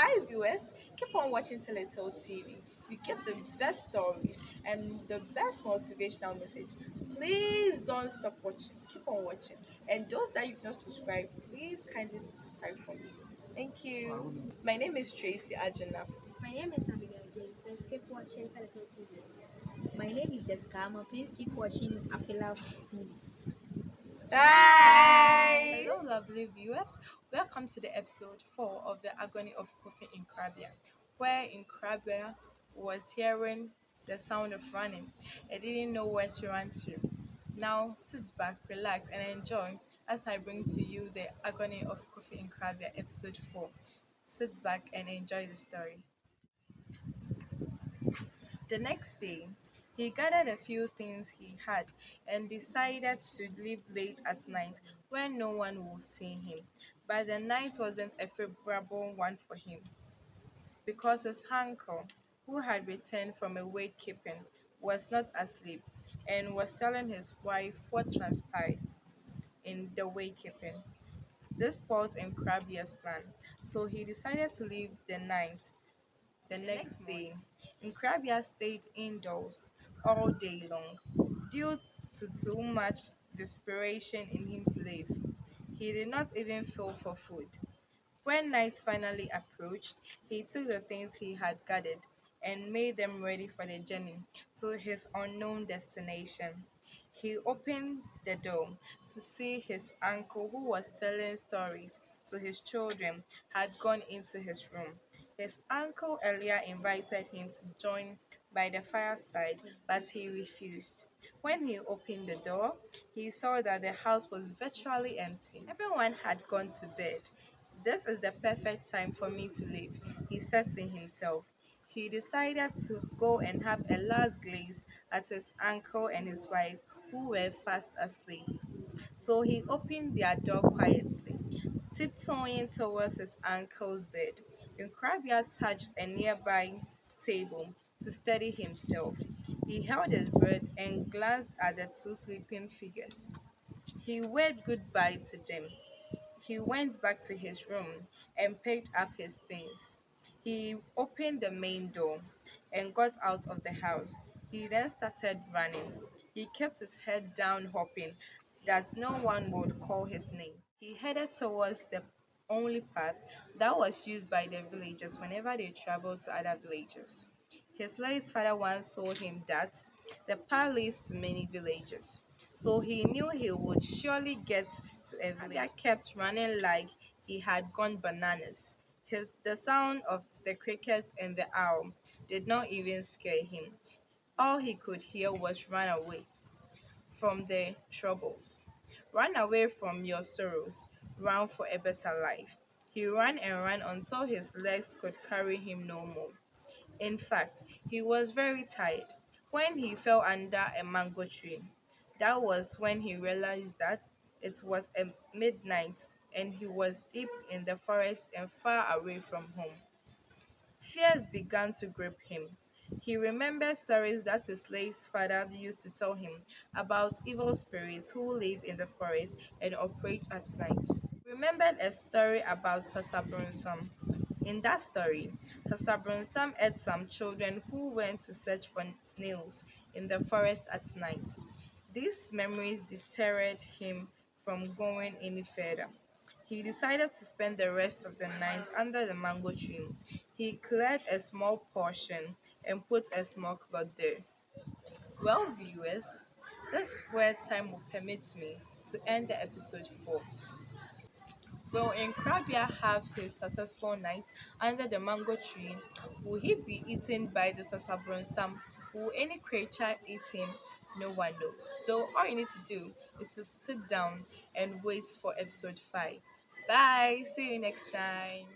Bye, viewers. Keep on watching Teletell TV. You get the best stories and the best motivational message. Please don't stop watching. Keep on watching. And those that you've not subscribed, please kindly subscribe for me. Thank you. My name is Tracy Ajana. My name is Abigail Jane. Please keep watching Teleton TV. My name is Jessica Amma. Please keep watching Afila TV. Bye. Hello, lovely viewers. Welcome to the episode 4 of the Agony of Kofi in Nkrabea, where Nkrabea was hearing the sound of running and didn't know where to run to. Now sit back, relax, and enjoy as I bring to you the Agony of Kofi in Nkrabea episode 4. Sit back and enjoy the story. The next day, he gathered a few things he had and decided to leave late at night when no one would see him. But the night wasn't a favorable one for him because his uncle, who had returned from away keeping, was not asleep and was telling his wife what transpired in the waykeeping. This spoiled Nkrabea's plan, so he decided to leave the next day. Nkrabea stayed indoors all day long, due to too much desperation in him to leave. He did not even feel for food. When night finally approached, he took the things he had gathered and made them ready for the journey to his unknown destination. He opened the door to see his uncle, who was telling stories to his children, had gone into his room. His uncle earlier invited him to join by the fireside, but he refused. When he opened the door, he saw that the house was virtually empty. Everyone had gone to bed. This is the perfect time for me to leave, he said to himself. He decided to go and have a last glance at his uncle and his wife, who were fast asleep. So he opened their door quietly, tiptoeing towards his uncle's bed. Nkrabea touched a nearby table to steady himself. He held his breath and glanced at the two sleeping figures. He waved goodbye to them. He went back to his room and picked up his things. He opened the main door and got out of the house. He then started running. He kept his head down, hoping that no one would call his name. He headed towards the only path that was used by the villagers whenever they traveled to other villages. His late father once told him that the path leads to many villages, so he knew he would surely get to a village. Abia kept running like he had gone bananas. The sound of the crickets and the owl did not even scare him. All he could hear was run away from the troubles. Run away from your sorrows. Run for a better life. He ran and ran until his legs could carry him no more. In fact, he was very tired when he fell under a mango tree. That was when he realized that it was a midnight and he was deep in the forest and far away from home. Fears began to grip him. He remembered stories that his late father used to tell him about evil spirits who live in the forest and operate at night. He remembered a story about Sasabronsam. In that story, Sasabronsam ate some children who went to search for snails in the forest at night. These memories deterred him from going any further. He decided to spend the rest of the night under the mango tree. He cleared a small portion and put a small cloth there. Well, viewers, this is where time will permit me to end the episode 4. Will Nkrabea have his successful night under the mango tree? Will he be eaten by the Sasabronsam? Will any creature eat him? No one knows. So all you need to do is to sit down and wait for episode 5. Bye. See you next time.